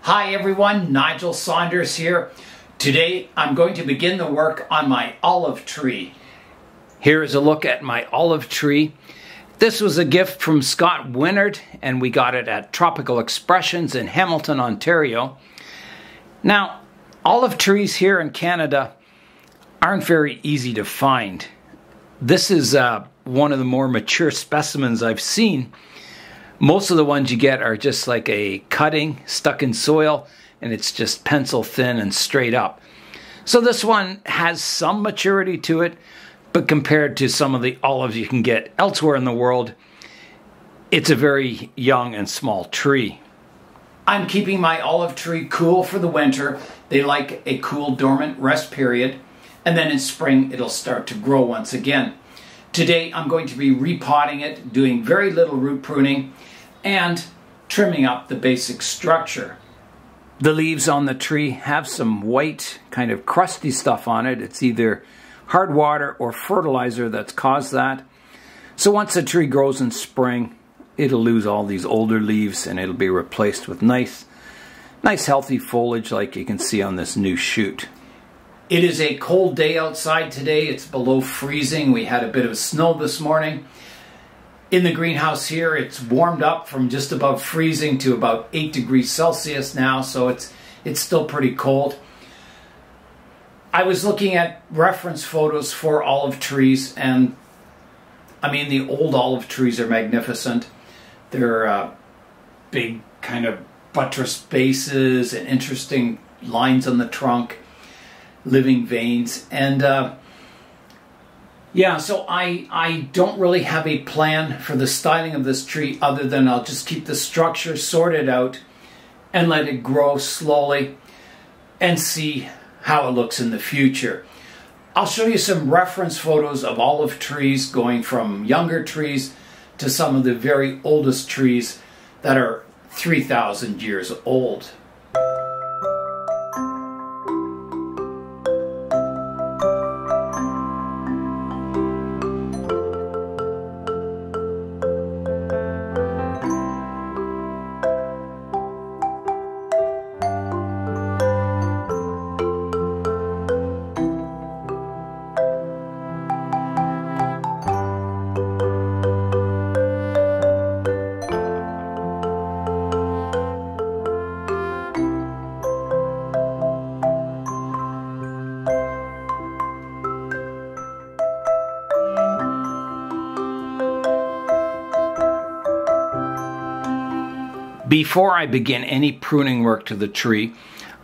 Hi everyone, Nigel Saunders here. Today I'm going to begin the work on my olive tree. Here is a look at my olive tree. This was a gift from Scott Winnard and we got it at Tropical Expressions in Hamilton, Ontario. Now, olive trees here in Canada aren't very easy to find. This is one of the more mature specimens I've seen. Most of the ones you get are just like a cutting stuck in soil and it's just pencil thin and straight up. So this one has some maturity to it, but compared to some of the olives you can get elsewhere in the world, it's a very young and small tree. I'm keeping my olive tree cool for the winter. They like a cool dormant rest period, and then in spring it'll start to grow once again. Today I'm going to be repotting it, doing very little root pruning, and trimming up the basic structure. The leaves on the tree have some white, kind of crusty stuff on it. It's either hard water or fertilizer that's caused that. So once the tree grows in spring, it'll lose all these older leaves and it'll be replaced with nice healthy foliage like you can see on this new shoot. It is a cold day outside today. It's below freezing. We had a bit of snow this morning. In the greenhouse here, it's warmed up from just above freezing to about 8 degrees Celsius now, so it's still pretty cold. I was looking at reference photos for olive trees, and I mean, the old olive trees are magnificent. They're big kind of buttress bases and interesting lines on the trunk, living veins, and yeah, so I don't really have a plan for the styling of this tree other than I'll just keep the structure sorted out and let it grow slowly and see how it looks in the future. I'll show you some reference photos of olive trees going from younger trees to some of the very oldest trees that are 3,000 years old. Before I begin any pruning work to the tree,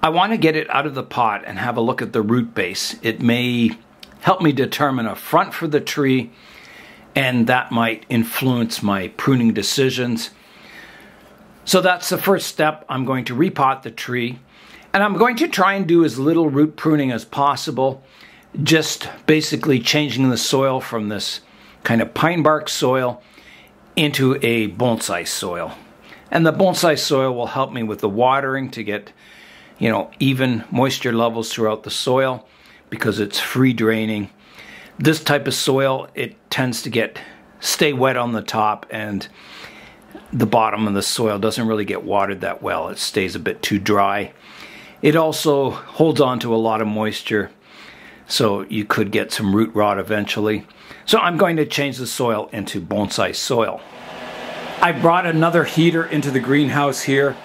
I want to get it out of the pot and have a look at the root base. It may help me determine a front for the tree, and that might influence my pruning decisions. So that's the first step. I'm going to repot the tree, and I'm going to try and do as little root pruning as possible, just basically changing the soil from this kind of pine bark soil into a bonsai soil. And the bonsai soil will help me with the watering to get, even moisture levels throughout the soil because it's free draining. This type of soil, it tends to stay wet on the top, and the bottom of the soil doesn't really get watered that well. It stays a bit too dry. It also holds on to a lot of moisture, so you could get some root rot eventually. So I'm going to change the soil into bonsai soil. I brought another heater into the greenhouse here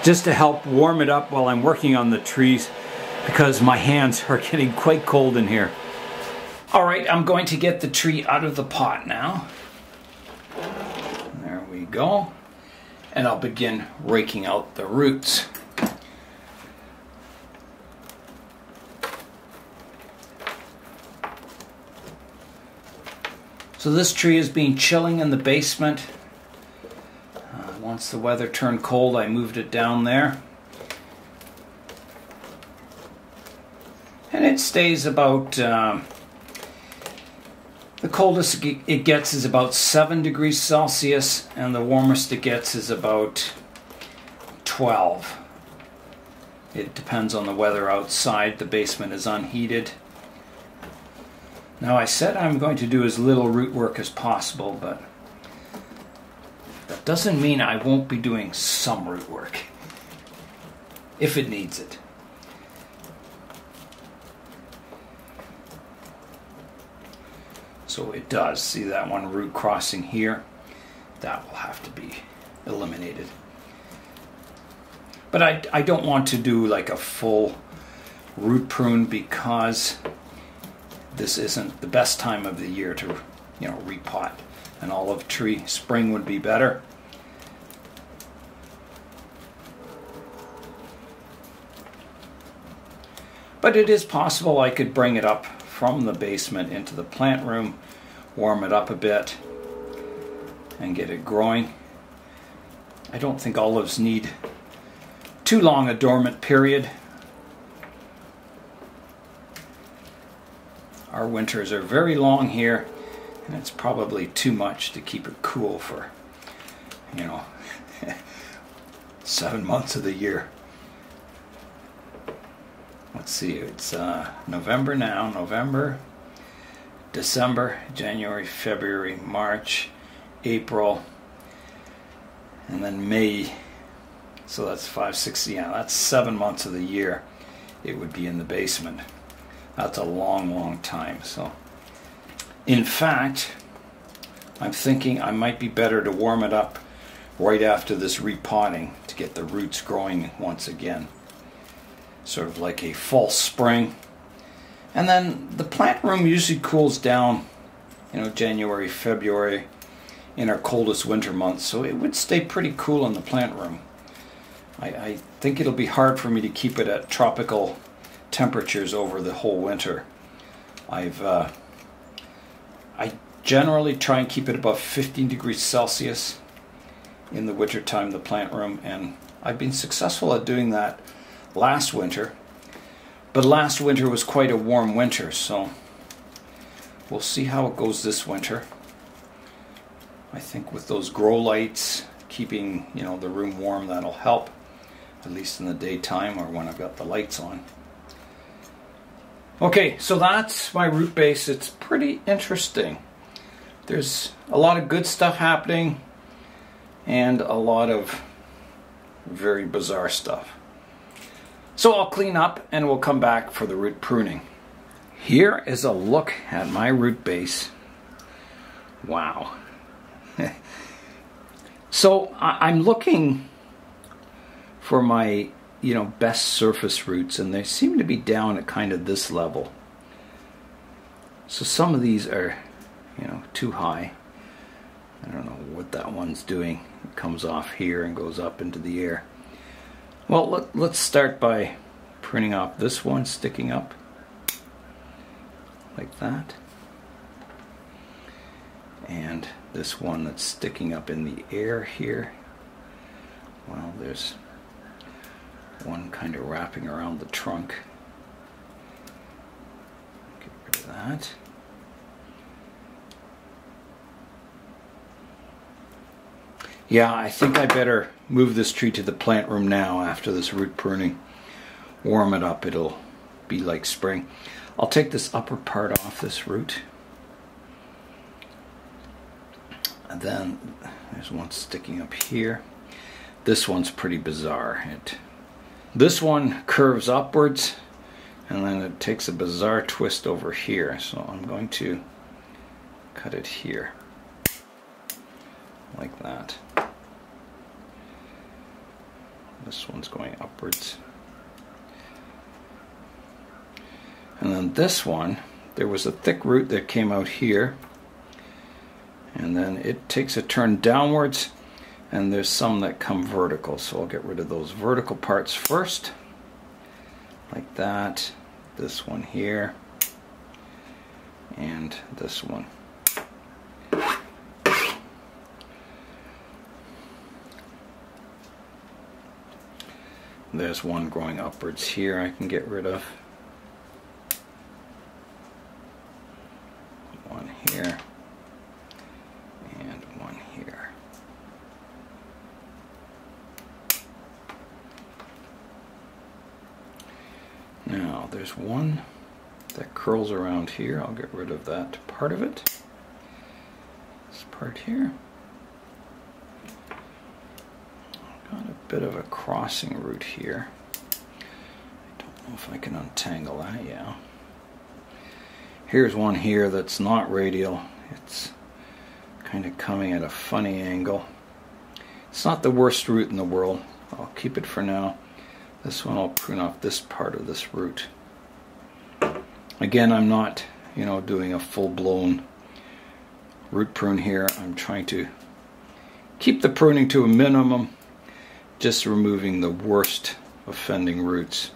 just to help warm it up while I'm working on the trees because my hands are getting quite cold in here. Alright, I'm going to get the tree out of the pot now. There we go. And I'll begin raking out the roots. So this tree has been chilling in the basement. Once the weather turned cold, I moved it down there. And it stays about, the coldest it gets is about 7 degrees Celsius, and the warmest it gets is about 12. It depends on the weather outside. The basement is unheated. Now I said I'm going to do as little root work as possible, but that doesn't mean I won't be doing some root work. if it needs it. So it does. See that one root crossing here? That will have to be eliminated. But I don't want to do like a full root prune because this isn't the best time of the year to, repot an olive tree. Spring would be better. But it is possible I could bring it up from the basement into the plant room, warm it up a bit, and get it growing. I don't think olives need too long a dormant period. Our winters are very long here, and it's probably too much to keep it cool for, 7 months of the year. Let's see, it's November now. November, December, January, February, March, April, and then May. So that's 5, 6, that's 7 months of the year it would be in the basement. That's a long, long time. So, in fact, I'm thinking I might be better to warm it up right after this repotting to get the roots growing once again. Sort of like a false spring. And then the plant room usually cools down, January, February, in our coldest winter months. So it would stay pretty cool in the plant room. I think it'll be hard for me to keep it at tropical temperatures over the whole winter. I generally try and keep it above 15 degrees Celsius in the wintertime, the plant room, and I've been successful at doing that last winter. But last winter was quite a warm winter, so we'll see how it goes this winter. I think with those grow lights keeping, the room warm, that'll help, at least in the daytime or when I've got the lights on. Okay, so that's my root base. It's pretty interesting. There's a lot of good stuff happening and a lot of very bizarre stuff. So I'll clean up and we'll come back for the root pruning. Here is a look at my root base. Wow. So I'm looking for my best surface roots, and they seem to be down at kind of this level. So some of these are too high. I don't know what that one's doing. It comes off here and goes up into the air. Well, let's start by pruning off this one sticking up like that, and this one that's sticking up in the air here. Well, there's one kind of wrapping around the trunk. Get rid of that. Yeah, I think I better move this tree to the plant room now after this root pruning. Warm it up, it'll be like spring. I'll take this upper part off this root. And then there's one sticking up here. This one's pretty bizarre. This one curves upwards and then it takes a bizarre twist over here. So I'm going to cut it here like that. This one's going upwards. And then this one, there was a thick root that came out here, and then it takes a turn downwards, and there's some that come vertical. So I'll get rid of those vertical parts first, like that. This one here, and this one. There's one growing upwards here I can get rid of. One here and one here. Now there's one that curls around here. I'll get rid of that part of it. This part here. Got a bit of a crossing root here. know if I can untangle that, yeah. Here's one here that's not radial. It's kind of coming at a funny angle. It's not the worst root in the world. I'll keep it for now. This one I'll prune off this part of this root. Again, I'm not, doing a full-blown root prune here. I'm trying to keep the pruning to a minimum, just removing the worst offending roots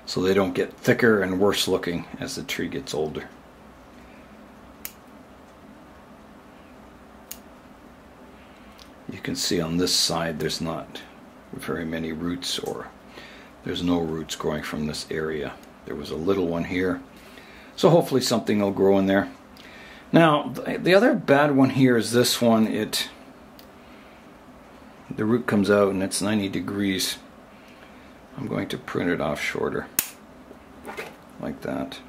so they don't get thicker and worse looking as the tree gets older. You can see on this side there's not very many roots, or there's no roots growing from this area. There was a little one here, so hopefully something will grow in there. Now the other bad one here is this one. The root comes out and it's 90 degrees. I'm going to prune it off shorter, like that.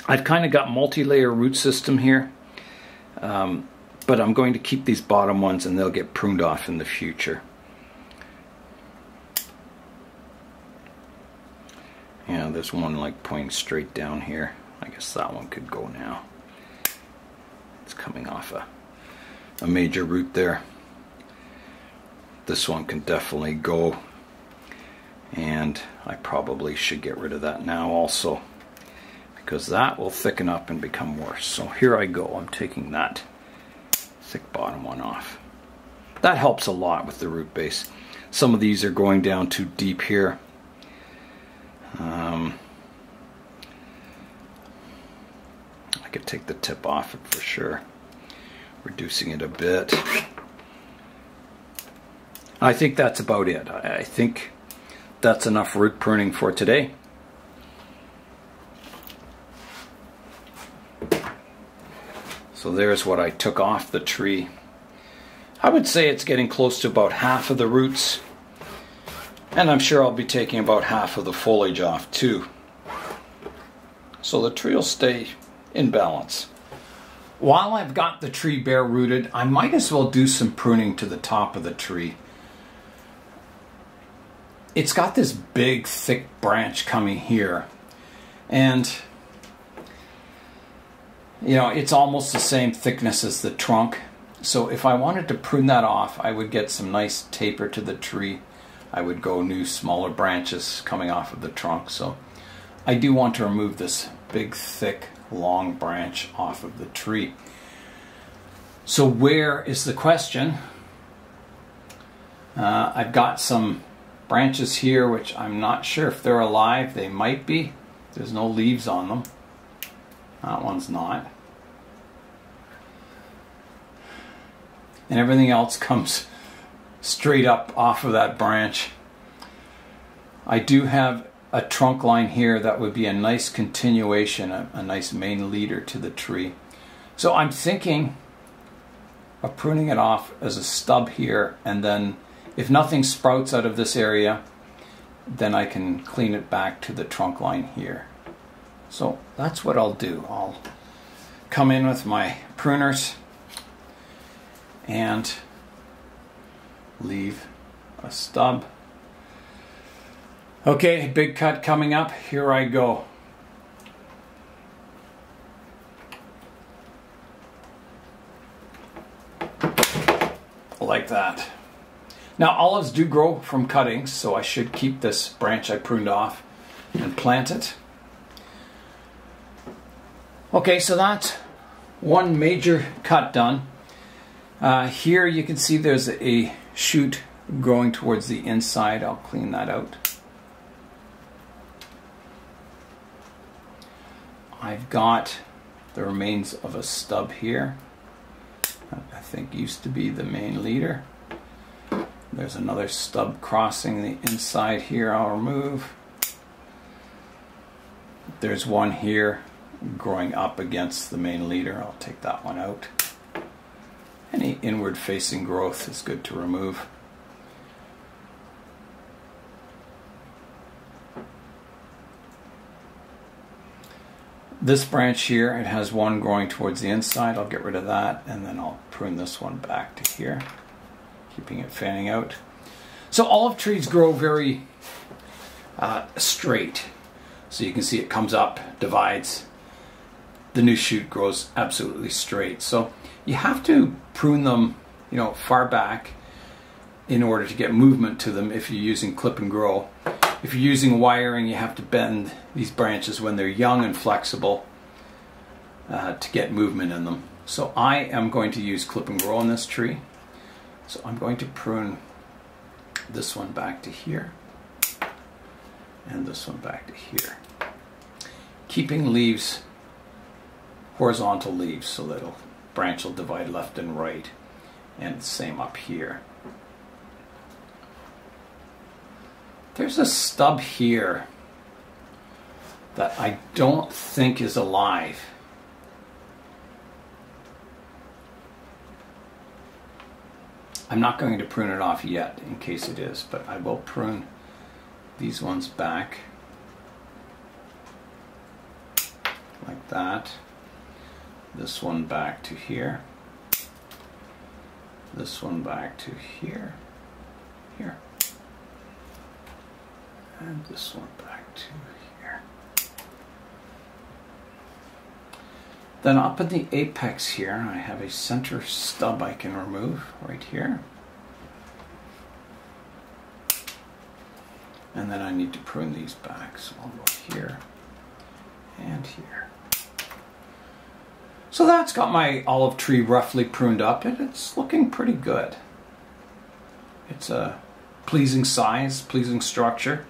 I've kind of got multi-layer root system here, but I'm going to keep these bottom ones and they'll get pruned off in the future. Yeah, there's one like pointing straight down here. I guess that one could go now. It's coming off a major root there. This one can definitely go, and I probably should get rid of that now also, because that will thicken up and become worse. So here I go. I'm taking that thick bottom one off. That helps a lot with the root base. Some of these are going down too deep here. I could take the tip off it for sure, reducing it a bit. I think that's about it. I think that's enough root pruning for today. So there's what I took off the tree. I would say it's getting close to about half of the roots, and I'm sure I'll be taking about half of the foliage off too. So the tree will stay in balance. While I've got the tree bare rooted, I might as well do some pruning to the top of the tree. It's got this big thick branch coming here, and it's almost the same thickness as the trunk. So if I wanted to prune that off, I would get some nice taper to the tree. I would go new smaller branches coming off of the trunk. So I do want to remove this big thick long branch off of the tree. So where is the question? I've got some branches here which I'm not sure if they're alive. They might be. There's no leaves on them. That one's not. And everything else comes straight up off of that branch. I do have a trunk line here that would be a nice continuation, a nice main leader to the tree. So I'm thinking of pruning it off as a stub here, and then if nothing sprouts out of this area, then I can clean it back to the trunk line here. So that's what I'll do. I'll come in with my pruners and leave a stub. Okay, big cut coming up. Here I go. Like that. Now olives do grow from cuttings, so I should keep this branch I pruned off and plant it. Okay, so that's one major cut done. Here you can see there's a shoot growing towards the inside. I'll clean that out. I've got the remains of a stub here. I think used to be the main leader. There's another stub crossing the inside here I'll remove. There's one here growing up against the main leader. I'll take that one out. Any inward facing growth is good to remove. This branch here, it has one growing towards the inside. I'll get rid of that, and then I'll prune this one back to here, keeping it fanning out. So olive trees grow very straight. So you can see it comes up, divides. The new shoot grows absolutely straight. So you have to prune them, you know, far back in order to get movement to them if you're using clip and grow. If you're using wiring, you have to bend these branches when they're young and flexible to get movement in them. So I am going to use clip and grow on this tree. So I'm going to prune this one back to here and this one back to here, keeping leaves, horizontal leaves, so that the branch will divide left and right, and the same up here. There's a stub here that I don't think is alive. I'm not going to prune it off yet in case it is, but I will prune these ones back like that. This one back to here. This one back to here. Here. And this one back to here. Then up at the apex here, I have a center stub I can remove right here. And then I need to prune these back, so I'll go here and here. So that's got my olive tree roughly pruned up, and it's looking pretty good. It's a pleasing size, pleasing structure.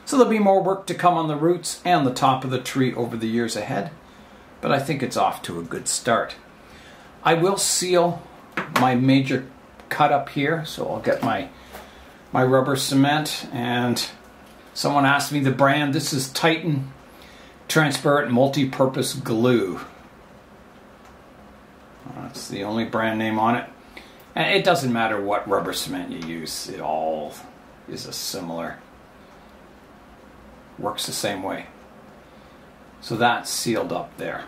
So there'll be more work to come on the roots and the top of the tree over the years ahead, but I think it's off to a good start. I will seal my major cut up here, so I'll get my rubber cement, and someone asked me the brand. This is Titan Transparent Multi-Purpose Glue. That's the only brand name on it. And it doesn't matter what rubber cement you use, it all is a similar. Works the same way. So that's sealed up there.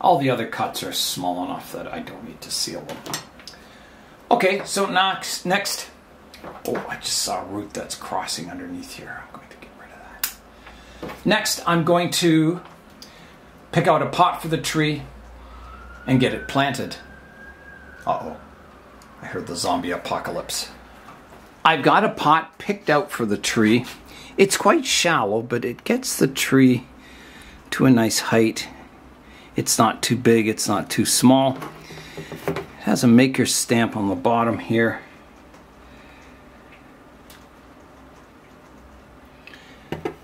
All the other cuts are small enough that I don't need to seal them. Okay, so next, oh, I just saw a root that's crossing underneath here. I'm going to get rid of that. Next, I'm going to pick out a pot for the tree and get it planted. Uh-oh, I heard the zombie apocalypse. I've got a pot picked out for the tree. It's quite shallow, but it gets the tree to a nice height. It's not too big, it's not too small. It has a maker's stamp on the bottom here.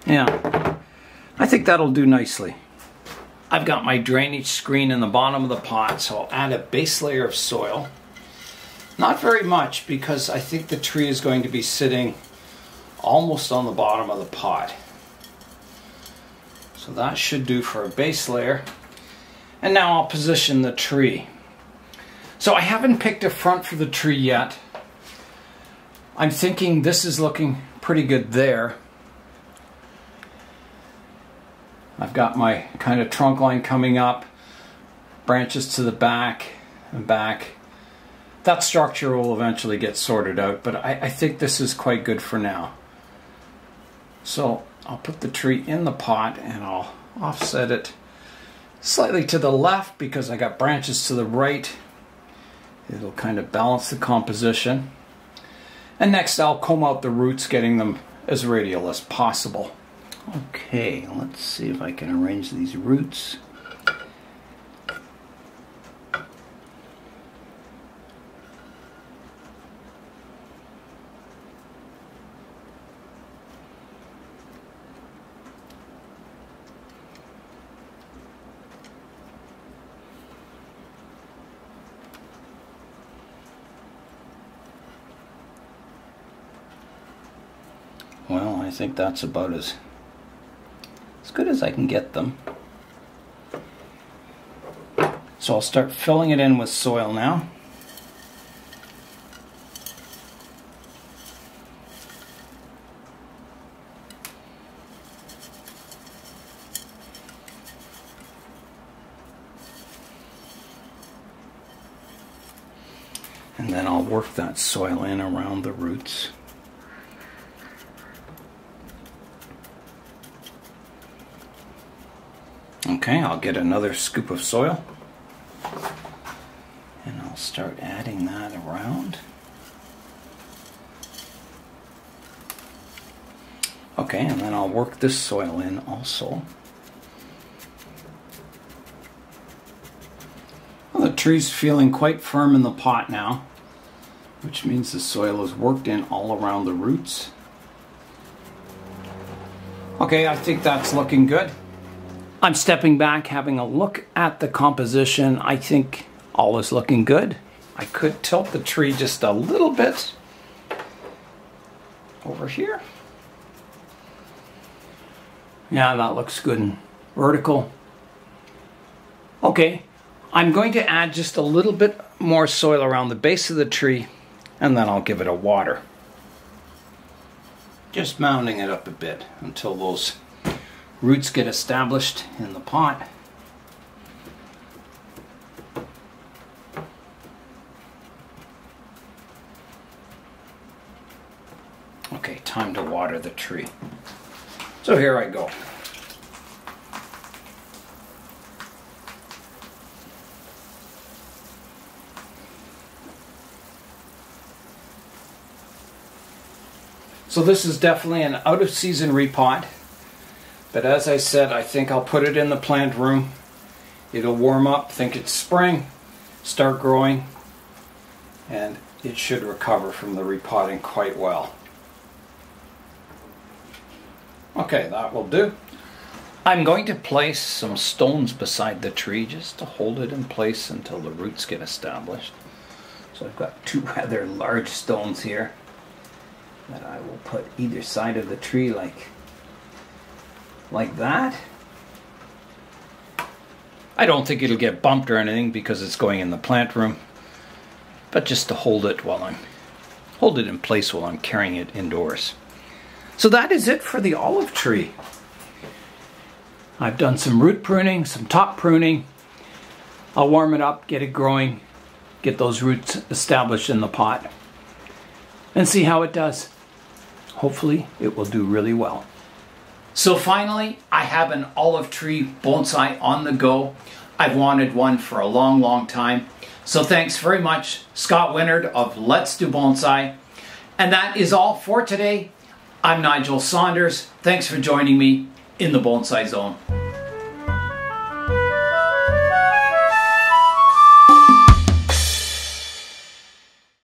Yeah, I think that'll do nicely. I've got my drainage screen in the bottom of the pot, so I'll add a base layer of soil. Not very much, because I think the tree is going to be sitting almost on the bottom of the pot. So that should do for a base layer. And now I'll position the tree. So I haven't picked a front for the tree yet. I'm thinking this is looking pretty good there. I've got my kind of trunk line coming up, branches to the back and back. That structure will eventually get sorted out, but I think this is quite good for now. So I'll put the tree in the pot and I'll offset it slightly to the left because I got branches to the right. It'll kind of balance the composition. And next I'll comb out the roots, getting them as radial as possible. Okay, let's see if I can arrange these roots. Well, I think that's about as good as I can get them. So I'll start filling it in with soil now. And then I'll work that soil in around the roots. Okay, I'll get another scoop of soil and I'll start adding that around. Okay, and then I'll work this soil in also. Well, the tree's feeling quite firm in the pot now, which means the soil is worked in all around the roots. Okay, I think that's looking good. I'm stepping back, having a look at the composition. I think all is looking good. I could tilt the tree just a little bit over here. Yeah, that looks good and vertical. Okay, I'm going to add just a little bit more soil around the base of the tree, and then I'll give it a water. Just mounding it up a bit until those roots get established in the pot. Okay, time to water the tree. So here I go. So this is definitely an out-of-season repot. But as I said, I think I'll put it in the plant room. It'll warm up, think it's spring, start growing, and it should recover from the repotting quite well. Okay, that will do. I'm going to place some stones beside the tree just to hold it in place until the roots get established. So I've got two rather large stones here that I will put either side of the tree like that. I don't think it'll get bumped or anything because it's going in the plant room, but just to hold it in place while I'm carrying it indoors. So that is it for the olive tree. I've done some root pruning, some top pruning. I'll warm it up, get it growing, get those roots established in the pot, and see how it does. Hopefully it will do really well. So finally, I have an olive tree bonsai on the go. I've wanted one for a long, long time. So thanks very much, Scott Winnard of Let's Do Bonsai. And that is all for today. I'm Nigel Saunders. Thanks for joining me in the Bonsai Zone.